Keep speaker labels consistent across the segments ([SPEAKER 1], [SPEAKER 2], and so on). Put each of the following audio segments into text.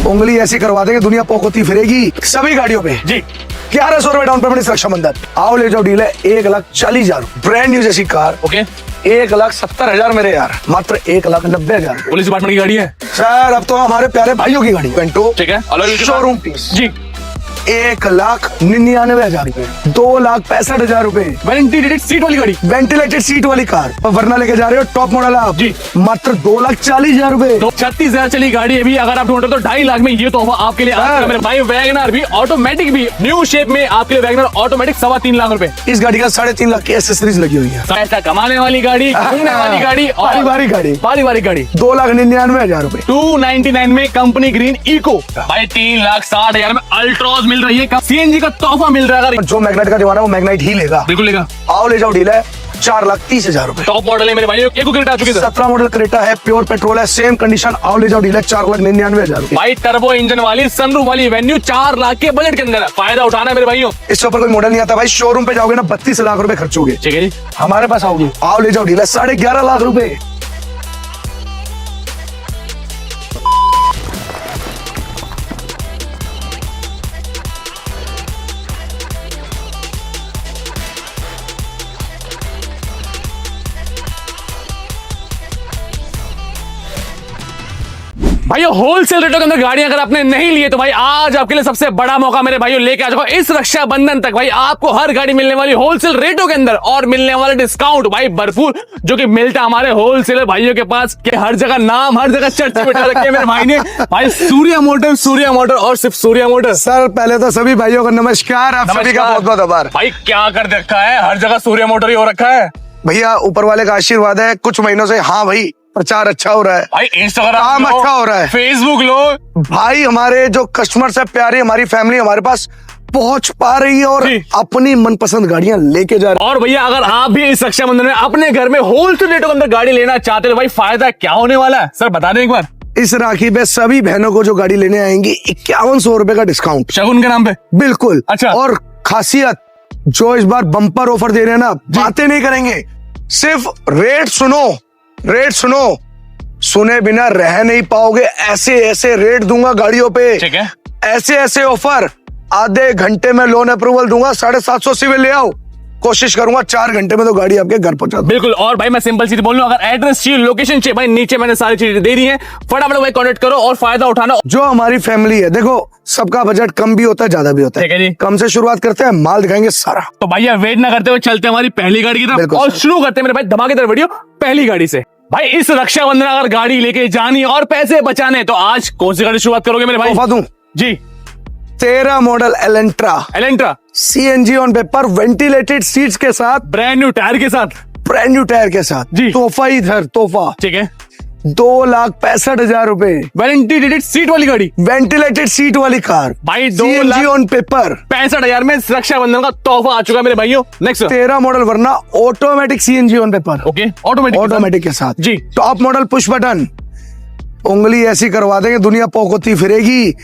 [SPEAKER 1] उंगली ऐसी करवा देंगे दुनिया पोकोती फिरेगी सभी गाड़ियों पे
[SPEAKER 2] जी।
[SPEAKER 1] 1100 रुपए डाउन पेमेंट रक्षाबंधन। आओ ले जाओ डील है 1,40,000 ब्रांड न्यू जैसी कार।
[SPEAKER 2] ओके,
[SPEAKER 1] 1,70,000 मेरे यार, मात्र 1,90,000।
[SPEAKER 2] पुलिस डिपार्टमेंट की गाड़ी है
[SPEAKER 1] सर अब तो हमारे प्यारे भाइयों की गाड़ी वेंटो,
[SPEAKER 2] ठीक है।
[SPEAKER 1] शोरूम पीस
[SPEAKER 2] जी।
[SPEAKER 1] 1,99,000 रुपए, 2,65,000 रुपए।
[SPEAKER 2] वेंटिलेटेड सीट वाली गाड़ी,
[SPEAKER 1] वेंटिलेटेड सीट वाली कार, वरना लेके जा रहे हो टॉप मॉडल आप
[SPEAKER 2] जी।
[SPEAKER 1] मात्र 2,40,000 रुपए।
[SPEAKER 2] तो 36,000 चली गाड़ी अभी अगर आप ढूंढते हो तो 2.5 लाख में ये तोहफा आपके लिए आ मेरे भाई। वैगनर भी ऑटोमेटिक भी न्यू शेप में आपके लिए, वैगनर ऑटोमेटिक 3.25 लाख रुपए।
[SPEAKER 1] इस गाड़ी का 3.5 लाख की एसेसरीज लगी हुई है।
[SPEAKER 2] पैसा कमाने वाली गाड़ी, घूमने वाली गाड़ी,
[SPEAKER 1] पारिवारिक गाड़ी,
[SPEAKER 2] पारिवारिक गाड़ी।
[SPEAKER 1] 2,99,000 रुपए।
[SPEAKER 2] 299 में कंपनी ग्रीन इको भाई 3,60,000 में अल्ट्रोज मिल रही है। सीएनजी का तोहफा मिल रहा है।
[SPEAKER 1] जो मैग्नेट का दीवाना है वो मैग्नेट ही लेगा,
[SPEAKER 2] बिल्कुल लेगा।
[SPEAKER 1] आओ ले जाओ डील है 4,30,000 रुपए।
[SPEAKER 2] टॉप मॉडल है मेरे भाई, एक क्रेटा आ चुकी है।
[SPEAKER 1] 17 मॉडल क्रेटा है, प्योर पेट्रोल है, सेम कंडीशन। आओ ले जाओ डील है 4,99,000 रुपए।
[SPEAKER 2] भाई टर्बो इंजन वाली सनरूफ वाली वेन्यू 4 लाख के बजट के अंदर है। फायदा उठाना है मेरे भाइयों।
[SPEAKER 1] इससे ऊपर कोई मॉडल नहीं आता भाई। शोरूम पे जाओगे ना 32 लाख रुपए खर्चोगे,
[SPEAKER 2] ठीक है जी।
[SPEAKER 3] हमारे पास आओगे,
[SPEAKER 1] आओ ले जाओ डील है 11.5 लाख रुपए।
[SPEAKER 2] भाइयों होलसेल रेटों के अंदर गाड़ियां अगर आपने नहीं लिए तो भाई आज आपके लिए सबसे बड़ा मौका मेरे भाइयों लेके आ जाओ। इस रक्षाबंधन तक भाई आपको हर गाड़ी मिलने वाली होलसेल रेटों के अंदर और मिलने वाला डिस्काउंट भाई भरपूर, जो कि मिलता हमारे होलसेलर भाइयों के पास के हर जगह नाम, हर जगह चर्चा बिठा रखे हैं मेरे भाई ने। भाई सूर्या मोटर और सिर्फ सूर्या मोटर।
[SPEAKER 1] सर पहले तो सभी भाइयों को नमस्कार, आप सभी का बहुत बहुत आभार।
[SPEAKER 2] भाई क्या कर रखा है, हर जगह सूर्या मोटर ही हो रखा है
[SPEAKER 1] भैया, ऊपर वाले का आशीर्वाद है कुछ महीनों से। हाँ भाई प्रचार अच्छा हो रहा है
[SPEAKER 2] भाई, इंस्टाग्राम
[SPEAKER 1] काम अच्छा हो रहा है,
[SPEAKER 2] फेसबुक लो
[SPEAKER 1] भाई हमारे जो कस्टमर्स है प्यारे, हमारी फैमिली हमारे पास पहुंच पा रही है और
[SPEAKER 2] जी।
[SPEAKER 1] अपनी मनपसंद गाड़ियां लेके जा रही है।
[SPEAKER 2] और भैया अगर आप भी इस रक्षाबंधन में अपने घर में होलसेल रेटों के अंदर गाड़ी लेना चाहते हो तो भाई फायदा क्या होने वाला है सर बता दें एक बार।
[SPEAKER 1] इस राखी पे सभी बहनों को जो गाड़ी लेने आएंगी 5100 रुपए का डिस्काउंट
[SPEAKER 2] शगुन के नाम पे।
[SPEAKER 1] बिल्कुल।
[SPEAKER 2] अच्छा।
[SPEAKER 1] और खासियत जो इस बार बम्पर ऑफर दे रहे हैं ना, बातें नहीं करेंगे, सिर्फ रेट सुनो, रेट सुनो, सुने बिना रह नहीं पाओगे। ऐसे ऐसे रेट दूंगा गाड़ियों पे,
[SPEAKER 2] ठीक है।
[SPEAKER 1] ऐसे ऐसे ऑफर, आधे घंटे में लोन अप्रूवल दूंगा, 750 सिविल ले आओ, कोशिश करूंगा 4 घंटे में तो गाड़ी आपके घर पहुंचा दूं।
[SPEAKER 2] बिल्कुल। और भाई मैं सिंपल सी बोल रहा हूं, अगर एड्रेस चाहिए, लोकेशन चाहिए, भाई नीचे मैंने सारी चीजें दे दी है, फटाफट भाई कॉन्टेक्ट करो और फायदा उठाना।
[SPEAKER 1] जो हमारी फैमिली है, देखो सबका बजट कम भी होता है ज्यादा भी होता
[SPEAKER 2] ठीक है जी।
[SPEAKER 1] है, कम से शुरुआत करते हैं, माल दिखाएंगे सारा।
[SPEAKER 2] तो भैया वेट ना करते हुए चलते हैं हमारी पहली गाड़ी की तरफ
[SPEAKER 1] बिल्कुल
[SPEAKER 2] और
[SPEAKER 1] सर।
[SPEAKER 2] शुरू करते हैं मेरे भाई धमाकेदार वीडियो पहली गाड़ी से। भाई इस रक्षाबंधन अगर गाड़ी लेके जानी है और पैसे बचाने तो आज कौन सी गाड़ी शुरुआत करोगे मेरे भाई?
[SPEAKER 1] तोहफा दूं,
[SPEAKER 2] जी
[SPEAKER 1] 13 model Elantra CNG on paper, ventilated seats के साथ,
[SPEAKER 2] ब्रांड न्यू टायर के साथ,
[SPEAKER 1] ब्रांड न्यू टायर के साथ
[SPEAKER 2] जी।
[SPEAKER 1] तोहफा इधर तोहफा,
[SPEAKER 2] ठीक है।
[SPEAKER 1] 2,65,000 रुपए।
[SPEAKER 2] वेंटिलेटेड सीट वाली गाड़ी
[SPEAKER 1] वेंटिलेटेड सीट वाली कार
[SPEAKER 2] भाई
[SPEAKER 1] सीएनजी ऑन पेपर,
[SPEAKER 2] 2,65,000 में रक्षाबंधन का तोहफा आ चुका है मेरे भाइयों। नेक्स्ट
[SPEAKER 1] 13 मॉडल वरना automatic CNG on paper,
[SPEAKER 2] okay
[SPEAKER 1] automatic के साथ
[SPEAKER 2] जी।
[SPEAKER 1] टॉप मॉडल पुश बटन, उंगली ऐसी करवा देंगे दुनिया पोकोती फिरेगी।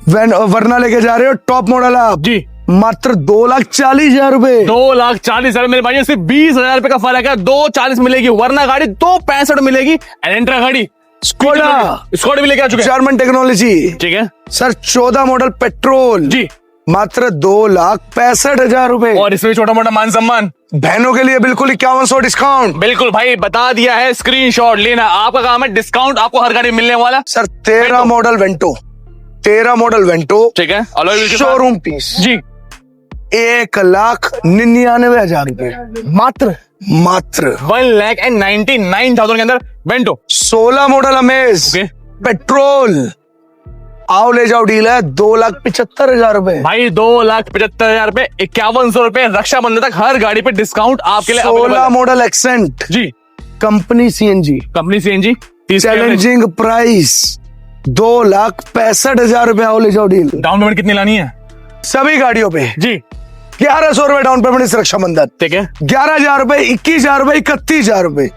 [SPEAKER 1] वरना लेके जा रहे हो टॉप मॉडल आप
[SPEAKER 2] जी,
[SPEAKER 1] मात्र 2,40,000 रुपए।
[SPEAKER 2] 2,40,000 मेरे भाई, सिर्फ 20,000 रुपए का फर्क है। 2,40 मिलेगी, वरना गाड़ी 2,65 मिलेगी। एलेंट्रा गाड़ी स्कॉडा भी लेके आ चुके हैं,
[SPEAKER 1] जर्मन टेक्नोलॉजी,
[SPEAKER 2] ठीक है
[SPEAKER 1] सर 14 मॉडल पेट्रोल
[SPEAKER 2] जी,
[SPEAKER 1] मात्र 2,65,000 रुपए।
[SPEAKER 2] और इसमें छोटा मोटा मान सम्मान
[SPEAKER 1] बहनों के लिए बिल्कुल 5100 डिस्काउंट।
[SPEAKER 2] बिल्कुल भाई बता दिया है, स्क्रीनशॉट लेना, आपका काम है, डिस्काउंट आपको हर गाड़ी मिलने वाला।
[SPEAKER 1] Sir 13 model Vento, 13 model Vento,
[SPEAKER 2] ठीक है।
[SPEAKER 1] शोरूम पीस
[SPEAKER 2] जी
[SPEAKER 1] 1,99,000 रुपए मात्र
[SPEAKER 2] 1,99,000 के अंदर Vento.
[SPEAKER 1] 16 model amaze
[SPEAKER 2] okay.
[SPEAKER 1] Petrol, आओ ले जाओ डील है 2,75,000 रुपए।
[SPEAKER 2] भाई 2,75,000 रुपए, 5,100 रुपए रक्षाबंधन तक हर गाड़ी पे डिस्काउंट आपके लिए
[SPEAKER 1] 16 मॉडल एक्सेंट
[SPEAKER 2] जी,
[SPEAKER 1] company CNG,
[SPEAKER 2] company CNG,
[SPEAKER 1] challenging price 2,65,000 रुपए। आओ ले जाओ डील।
[SPEAKER 2] डाउन पेमेंट कितनी लानी है
[SPEAKER 1] सभी गाड़ियों पे
[SPEAKER 2] जी?
[SPEAKER 1] 1,100 रुपए डाउन पेमेंट इस रक्षाबंधन,
[SPEAKER 2] ठीक है।
[SPEAKER 1] 11,000 रुपए, 21,000 रुपए, 31,000 रुपए,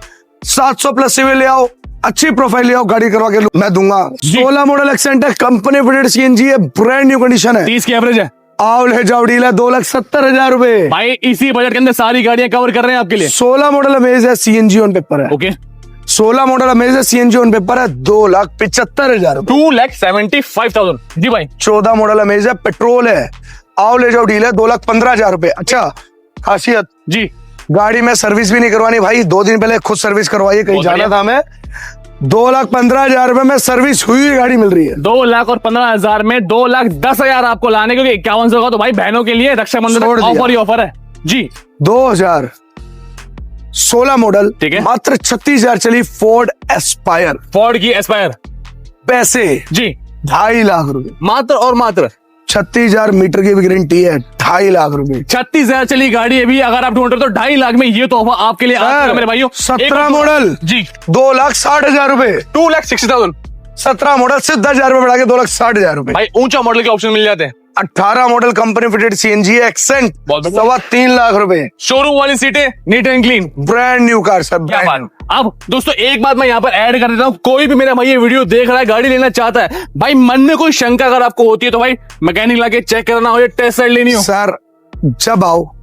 [SPEAKER 1] 700 प्लस सिविल ले आओ, अच्छी प्रोफाइल ले आओ, गाड़ी करवा के मैं दूंगा। 16 मॉडल एक्सेंट है, कंपनी फिटेड सीएनजी है, ब्रांड न्यू कंडीशन है,
[SPEAKER 2] 30 की एवरेज है।
[SPEAKER 1] आओ ले जाओ डील है 2,70,000 रुपए।
[SPEAKER 2] भाई इसी बजट के अंदर सारी गाड़ियां कवर कर रहे हैं आपके लिए।
[SPEAKER 1] 16 मॉडल अमेज है, सीएनजी ऑन पेपर है,
[SPEAKER 2] ओके।
[SPEAKER 1] 16 मॉडल अमेजर सीएनजी ऑन पेपर है 2,75,000 रुपए।
[SPEAKER 2] 2,75,000 जी भाई।
[SPEAKER 1] 14 मॉडल अमेजर पेट्रोल है, आओ ले जाओ डील है 2,15,000 रुपए। अच्छा खासियत
[SPEAKER 2] जी,
[SPEAKER 1] गाड़ी में सर्विस भी नहीं करवानी भाई, 2 दिन पहले खुद सर्विस करवाई, कहीं जाना था मैं। 2,15,000 रुपए में सर्विस हुई हुई गाड़ी मिल रही है।
[SPEAKER 2] 2,15,000 में 2,10,000 आपको लाने, क्योंकि 51 होगा तो भाई बहनों के लिए रक्षाबंधन
[SPEAKER 1] छोड़ दिया।
[SPEAKER 2] ऑफर ही ऑफर है जी।
[SPEAKER 1] 2016 मॉडल,
[SPEAKER 2] ठीक है।
[SPEAKER 1] मात्र 36,000 चली फोर्ड एस्पायर,
[SPEAKER 2] फोर्ड की एस्पायर
[SPEAKER 1] पैसे
[SPEAKER 2] जी,
[SPEAKER 1] 2.5 लाख रुपए।
[SPEAKER 2] मात्र और मात्र
[SPEAKER 1] 36,000 मीटर की भी गारंटी है, 2.5 लाख रुपए।
[SPEAKER 2] 36,000 चली गाड़ी है भी, अगर आप ढूंढ रहे हो तो 2.5 लाख में ये तो ऑफर आपके लिए आता मेरे भाइयों।
[SPEAKER 1] 17 मॉडल
[SPEAKER 2] जी,
[SPEAKER 1] 2,60,000 रुपए।
[SPEAKER 2] 2,60,000
[SPEAKER 1] 17 मॉडल सिर्फ 10,000 रुपए बढ़ा के 2,60,000 रुपए।
[SPEAKER 2] भाई, ऊंचा मॉडल के ऑप्शन मिल जाते हैं।
[SPEAKER 1] 18 model company fitted CNG accent,
[SPEAKER 2] बहुत बढ़िया।
[SPEAKER 1] 3.25 लाख रुपए।
[SPEAKER 2] शोरूम वाली सीटें, neat and clean,
[SPEAKER 1] brand new car सब।
[SPEAKER 2] क्या बात। अब दोस्तों एक बात मैं यहाँ पर ऐड कर देता हूँ, कोई भी मेरा भाई ये वीडियो देख रहा है, गाड़ी लेना चाहता है, भाई मन में कोई शंका अगर आपको होती है तो भाई मैकेनिक लाके चेक करना हो या टेस्ट राइड लेनी हो,
[SPEAKER 1] सर जब आओ,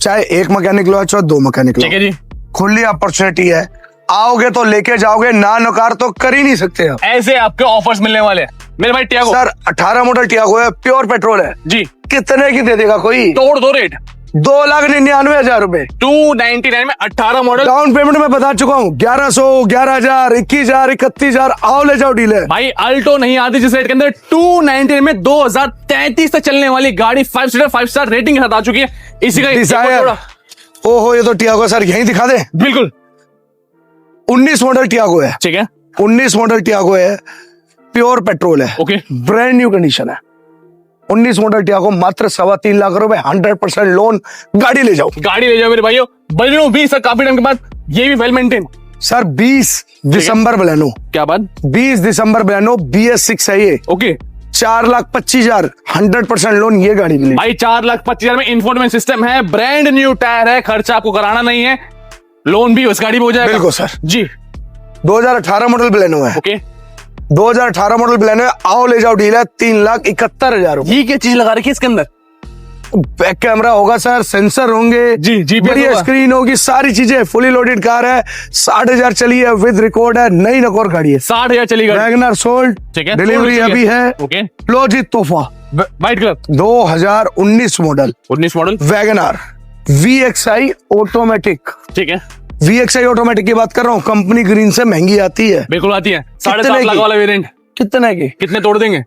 [SPEAKER 1] चाहे एक मैकेनिक लो चाहे 2 मैकेनिक
[SPEAKER 2] ठीक है
[SPEAKER 1] लो,
[SPEAKER 2] जी।
[SPEAKER 1] खुली अपॉर्चुनिटी है, आओगे तो लेके जाओगे, ना नकार तो कर ही नहीं सकते आप।
[SPEAKER 2] ऐसे आपके ऑफर्स मिलने वाले हैं मेरे भाई। टियागो
[SPEAKER 1] सर 18 मॉडल टियागो है, प्योर पेट्रोल है,
[SPEAKER 2] जी,
[SPEAKER 1] कितने की दे देगा कोई?
[SPEAKER 2] तोड़ दो रेट,
[SPEAKER 1] 2,99,000 रुपए।
[SPEAKER 2] 299 में 18 मॉडल।
[SPEAKER 1] डाउन पेमेंट में बता चुका हूँ, 1,100, 11,000, 21,000, 31,000, आओ ले जाओ डील है।
[SPEAKER 2] भाई अल्टो नहीं आती जिस रेट के अंदर, 299 में 2033 तक चलने वाली गाड़ी 5 सीटर 5 स्टार रेटिंग के साथ आ चुकी है। इसी का
[SPEAKER 1] डिजायर, ओहो ये तो टियागो सर, यहीं दिखा दे।
[SPEAKER 2] बिल्कुल
[SPEAKER 1] 19 मॉडल टियागो है,
[SPEAKER 2] ठीक है,
[SPEAKER 1] 19 मॉडल टियागो है, प्योर पेट्रोल है,
[SPEAKER 2] ओके,
[SPEAKER 1] ब्रांड न्यू कंडीशन है। 19 मॉडल टियागो मात्र 3.25 लाख रुपए, 100% लोन, गाड़ी ले जाओ।
[SPEAKER 2] गाड़ी ले जाओ मेरे भाइयों। बलेनो भी सर काफी टाइम के बाद, ये भी वेल मेंटेन।
[SPEAKER 1] सर 20 दिसंबर बलेनो,
[SPEAKER 2] क्या बात,
[SPEAKER 1] 20 दिसंबर बलेनो BS6 है ये,
[SPEAKER 2] ओके,
[SPEAKER 1] 4,25,000, 100% लोन, ये गाड़ी मिली
[SPEAKER 2] भाई 4,25,000 में इंफोटेनमेंट सिस्टम है, ब्रांड न्यू टायर है, खर्चा आपको कराना नहीं है, लोन भी उस गाड़ी में हो जाएगा।
[SPEAKER 1] बिल्कुल सर
[SPEAKER 2] जी।
[SPEAKER 1] 2018 मॉडल बलेनो है,
[SPEAKER 2] ओके,
[SPEAKER 1] 2018 मॉडल बलेनो है, आओ ले जाओ डील है 3,71,000 रुपए।
[SPEAKER 2] ये क्या चीज लगा रखी है इसके अंदर?
[SPEAKER 1] बैक कैमरा होगा सर, सेंसर होंगे,
[SPEAKER 2] जी, GPS
[SPEAKER 1] बढ़िया
[SPEAKER 2] होगा।
[SPEAKER 1] स्क्रीन होगी, सारी चीजें, फुली लोडेड कार है, 60,000 चली है, विद रिकॉर्ड है, नई नकोर गाड़ी है।
[SPEAKER 2] 60,000 चली गाड़ी,
[SPEAKER 1] वैगनर सोल्ड,
[SPEAKER 2] ठीक है,
[SPEAKER 1] डिलीवरी
[SPEAKER 2] सोल्ड
[SPEAKER 1] अभी है,
[SPEAKER 2] ओके,
[SPEAKER 1] लो जी तोहफा।
[SPEAKER 2] White colour,
[SPEAKER 1] 2019 model
[SPEAKER 2] 19 model,
[SPEAKER 1] Wagner VXI automatic,
[SPEAKER 2] ठीक है,
[SPEAKER 1] VXI ऑटोमेटिक की बात कर रहा हूँ, कंपनी ग्रीन से महंगी आती है।
[SPEAKER 2] बिल्कुल आती है।
[SPEAKER 1] कितने
[SPEAKER 2] 7.5 लाख
[SPEAKER 1] की?
[SPEAKER 2] वाला वेरिएंट
[SPEAKER 1] कितने की?
[SPEAKER 2] कितने तोड़ देंगे?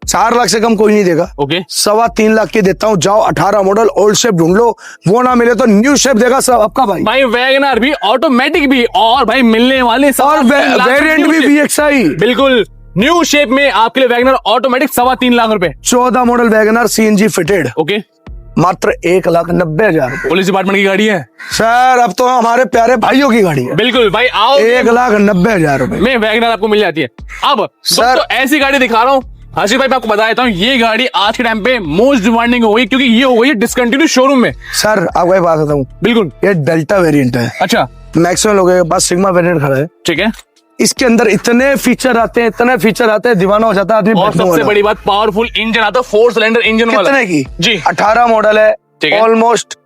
[SPEAKER 1] 4 लाख से कम कोई नहीं देगा,
[SPEAKER 2] ओके,
[SPEAKER 1] 3.25 लाख की देता हूँ। जाओ 18 मॉडल ओल्ड शेप ढूंढ लो, वो ना मिले तो न्यू शेप देगा सब आपका भाई।
[SPEAKER 2] भाई वैगनर भी, ऑटोमेटिक भी, और भाई मिलने वाले
[SPEAKER 1] और वेरिएंट भी VXI,
[SPEAKER 2] बिल्कुल न्यू शेप में आपके लिए वैगनर ऑटोमेटिक 3.25 लाख रुपए।
[SPEAKER 1] 14 model Wagner CNG fitted,
[SPEAKER 2] okay,
[SPEAKER 1] मात्र 1,90,000 रुपए।
[SPEAKER 2] पुलिस डिपार्टमेंट की गाड़ी है।
[SPEAKER 1] सर अब तो हमारे प्यारे भाइयों की गाड़ी है,
[SPEAKER 2] बिल्कुल भाई, आओ
[SPEAKER 1] 1,90,000 रुपए
[SPEAKER 2] में वैगनर आपको मिल जाती है। अब
[SPEAKER 1] सर-
[SPEAKER 2] दोस्तों ऐसी गाड़ी दिखा रहा हूँ हर्षित भाई, मैं आपको बता देता हूँ, ये गाड़ी आज के टाइम पे मोस्ट डिमांडिंग हो गई, क्योंकि ये हो गई डिसकंटिन्यू शोरूम में।
[SPEAKER 1] सर आपको एक बात बताऊं,
[SPEAKER 2] बिल्कुल,
[SPEAKER 1] ये डेल्टा वेरिएंट है,
[SPEAKER 2] अच्छा,
[SPEAKER 1] मैक्सिमम लोगों के पास सिग्मा वेरिएंट खड़ा है।
[SPEAKER 2] ठीक है,
[SPEAKER 1] इसके अंदर इतने फीचर आते हैं, इतने फीचर आते हैं, दीवाना हो जाता है आदमी
[SPEAKER 2] और
[SPEAKER 1] बैठने
[SPEAKER 2] सबसे
[SPEAKER 1] वाला।
[SPEAKER 2] बड़ी बात, पावरफुल इंजन आता है, 4 सिलेंडर इंजन वाला।
[SPEAKER 1] कितने की?
[SPEAKER 2] जी,
[SPEAKER 1] 18 मॉडल है,
[SPEAKER 2] ठीक है।
[SPEAKER 1] ऑलमोस्ट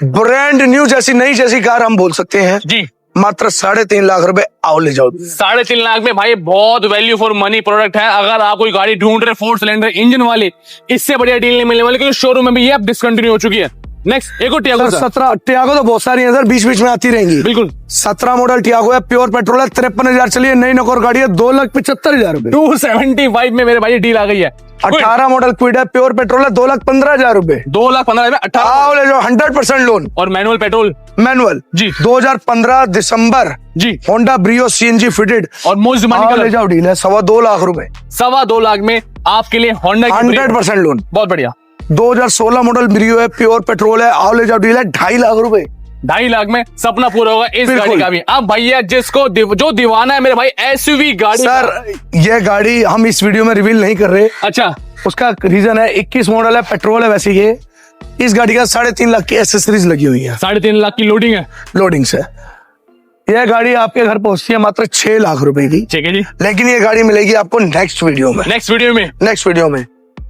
[SPEAKER 1] ब्रांड न्यू जैसी, नई जैसी कार हम बोल सकते हैं,
[SPEAKER 2] जी,
[SPEAKER 1] मात्र 3.5 लाख रुपए, आओ ले जाओ।
[SPEAKER 2] 3.5 लाख में भाई बहुत वैल्यू फॉर मनी प्रोडक्ट है। अगर आप कोई गाड़ी ढूंढ रहे 4 सिलेंडर इंजन वाली, इससे बढ़िया डील नहीं मिलने वाली, क्योंकि शोरूम में भी ये अब डिसकंटिन्यू हो चुकी है। नेक्स्ट एक और टियागो सर।
[SPEAKER 1] 17 टियागो तो बहुत सारी है सर, बीच बीच में आती रहेंगी।
[SPEAKER 2] बिल्कुल,
[SPEAKER 1] 17 मॉडल टियागो है, प्योर पेट्रोल है, 53,000 चली है, नई नकोर गाड़ी है, 2,75,000 रुपए।
[SPEAKER 2] 275 में मेरे भाई डील आ गई है।
[SPEAKER 1] 18 मॉडल क्विड है, प्योर पेट्रोल है, 2,15,000 रुपए।
[SPEAKER 2] 2,15,000 में 18
[SPEAKER 1] आओ ले जाओ, 100% लोन,
[SPEAKER 2] और मैनुअल पेट्रोल
[SPEAKER 1] मैनुअल
[SPEAKER 2] जी।
[SPEAKER 1] 2015 दिसंबर
[SPEAKER 2] जी,
[SPEAKER 1] होंडा ब्रियो CNG फिटेड,
[SPEAKER 2] और मोस्ट
[SPEAKER 1] आओ ले
[SPEAKER 2] डिमांडिंग
[SPEAKER 1] जाओ डील है, 2.25 लाख रुपए,
[SPEAKER 2] 2.25 लाख में आपके लिए होंडा की
[SPEAKER 1] 100% लोन।
[SPEAKER 2] बहुत बढ़िया।
[SPEAKER 1] 2016 मॉडल ब्रियो है, प्योर पेट्रोल है, आओ ले जाओ डील है, 2.5 लाख रुपए।
[SPEAKER 2] 2.5 लाख में सपना पूरा होगा इस
[SPEAKER 1] बिल्कुल।
[SPEAKER 2] गाड़ी का भी। अब भैया जिसको जो दीवाना है मेरे भाई SUV गाड़ी
[SPEAKER 1] सर ये गाड़ी हम इस वीडियो में रिवील नहीं कर रहे,
[SPEAKER 2] अच्छा,
[SPEAKER 1] उसका रीजन है 21 मॉडल है, पेट्रोल है, वैसे ये इस गाड़ी का 3.5 लाख की एसेसरीज लगी हुई है,
[SPEAKER 2] 3.5 लाख की लोडिंग है।
[SPEAKER 1] लोडिंग से। यह गाड़ी आपके घर पहुंचती है मात्र 6 लाख रुपए की,
[SPEAKER 2] ठीक है जी,
[SPEAKER 1] लेकिन ये गाड़ी मिलेगी आपको नेक्स्ट वीडियो में।
[SPEAKER 2] नेक्स्ट वीडियो में
[SPEAKER 1] नेक्स्ट वीडियो में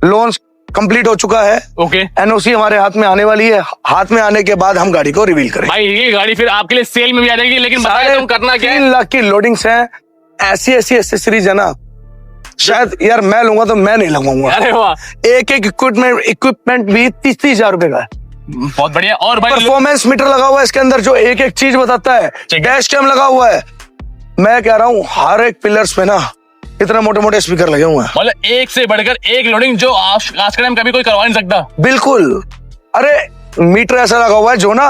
[SPEAKER 1] लोन कंप्लीट हो चुका है।
[SPEAKER 2] ओके
[SPEAKER 1] एनओसी हमारे हाथ में आने वाली है, हाथ में आने के बाद हम गाड़ी को रिवील करेंगे।
[SPEAKER 2] भाई ये गाड़ी फिर आपके लिए सेल में भी आ जाएगी, लेकिन बताया तुम करना क्या है?
[SPEAKER 1] 3 लाख की लोडिंग्स है, ऐसी ऐसी एसेसरीज है ना, शायद यार मैं लूंगा तो मैं नहीं लगाऊंगा।
[SPEAKER 2] अरे वाह,
[SPEAKER 1] एक एक इक्विपमेंट भी 30-30 हजार रुपए का है।
[SPEAKER 2] बहुत बढ़िया। और भाई
[SPEAKER 1] परफॉर्मेंस मीटर लगा हुआ है इसके अंदर जो एक एक चीज बताता है। डैश कैम लगा हुआ है। मैं कह रहा हूँ हर एक पिलर्स पे ना इतने मोटे मोटे स्पीकर लगे हुए हैं,
[SPEAKER 2] मतलब एक से बढ़कर एक लोडिंग जो आज के टाइम कभी कोई करवा नहीं सकता।
[SPEAKER 1] बिल्कुल। अरे मीटर ऐसा लगा हुआ है जो ना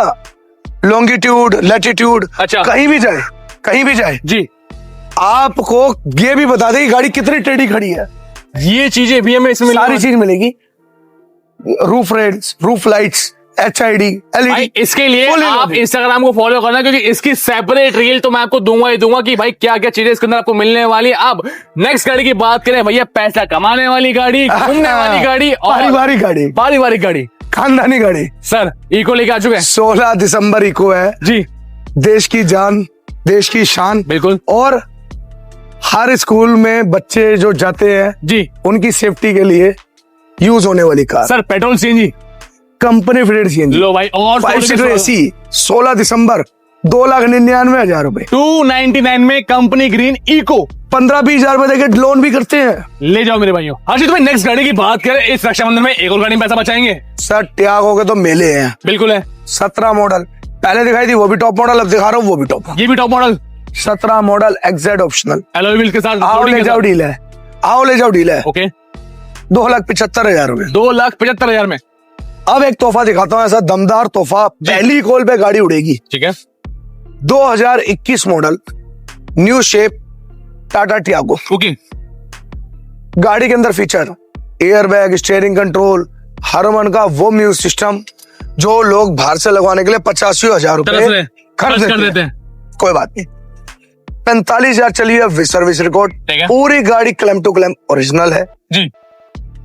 [SPEAKER 1] लॉन्गिट्यूड लैटिट्यूड,
[SPEAKER 2] अच्छा।
[SPEAKER 1] कहीं भी जाए
[SPEAKER 2] जी,
[SPEAKER 1] आपको ये भी बता देगी गाड़ी कितनी टेढ़ी खड़ी है।
[SPEAKER 2] ये चीजें भी हमें इसमें
[SPEAKER 1] सारी चीज मिलेगी। Roof reds, roof lights, HID,
[SPEAKER 2] भाई
[SPEAKER 1] LED।
[SPEAKER 2] इसके लिए
[SPEAKER 1] Fully
[SPEAKER 2] आप
[SPEAKER 1] loaded।
[SPEAKER 2] इंस्टाग्राम को फॉलो करना, क्योंकि इसकी सेपरेट रील तो मैं आपको दूंगा ही दूंगा कि भाई क्या क्या चीजें इसके अंदर आपको मिलने वाली है। अब नेक्स्ट गाड़ी की बात करें भैया, पैसा कमाने वाली गाड़ी, घूमने वाली गाड़ी और
[SPEAKER 1] पारिवारिक गाड़ी,
[SPEAKER 2] पारिवारिक गाड़ी,
[SPEAKER 1] खानदानी गाड़ी।
[SPEAKER 2] सर इको लेके आ चुके हैं
[SPEAKER 1] 16 दिसंबर इको है
[SPEAKER 2] जी,
[SPEAKER 1] देश की जान, देश की शान।
[SPEAKER 2] बिल्कुल
[SPEAKER 1] और हर स्कूल में बच्चे जो जाते हैं
[SPEAKER 2] जी।
[SPEAKER 1] उनकी सेफ्टी के लिए यूज होने वाली car,
[SPEAKER 2] sir petrol CNG,
[SPEAKER 1] company fitted CNG.
[SPEAKER 2] लो भाई, और
[SPEAKER 1] 5 सीटर AC, 16 दिसंबर 2,99,000 रुपए।
[SPEAKER 2] 299 में कंपनी ग्रीन इको,
[SPEAKER 1] 15-20 हजार रुपए देके लोन भी करते हैं।
[SPEAKER 2] ले जाओ मेरे भाइयों। हर्षित भाई नेक्स्ट गाड़ी की बात करें, इस रक्षाबंधन में एक और गाड़ी में पैसा बचाएंगे।
[SPEAKER 1] सर त्यागो के तो मेले हैं।
[SPEAKER 2] बिल्कुल है।
[SPEAKER 1] 17 मॉडल पहले दिखाई थी, वो भी टॉप मॉडल, अब दिखा रहा हूँ वो भी टॉप।
[SPEAKER 2] ये भी top model,
[SPEAKER 1] 17 model XZ optional,
[SPEAKER 2] alloy wheel के साथ।
[SPEAKER 1] आओ ले जाओ डील है, आओ ले जाओ डील है।
[SPEAKER 2] ओके,
[SPEAKER 1] 2,75,000 रुपए।
[SPEAKER 2] 2,75,000 में।
[SPEAKER 1] अब एक तोहफा दिखाता हूँ, ऐसा दमदार तोहफा, पहली कॉल पे गाड़ी उड़ेगी।
[SPEAKER 2] ठीक है,
[SPEAKER 1] 2021 model new shape Tata Tiago.
[SPEAKER 2] Okay,
[SPEAKER 1] गाड़ी के अंदर feature air bag, steering control, Harman का वो म्यूजिक सिस्टम जो लोग बाहर से लगवाने के लिए 85,000 रुपए खर्च कर देते हैं। कोई बात नहीं, 45,000 चली है सर्विस रिकॉर्ड।
[SPEAKER 2] ठीक है।
[SPEAKER 1] पूरी गाड़ी क्लेम टू क्लेम ओरिजिनल है
[SPEAKER 2] जी,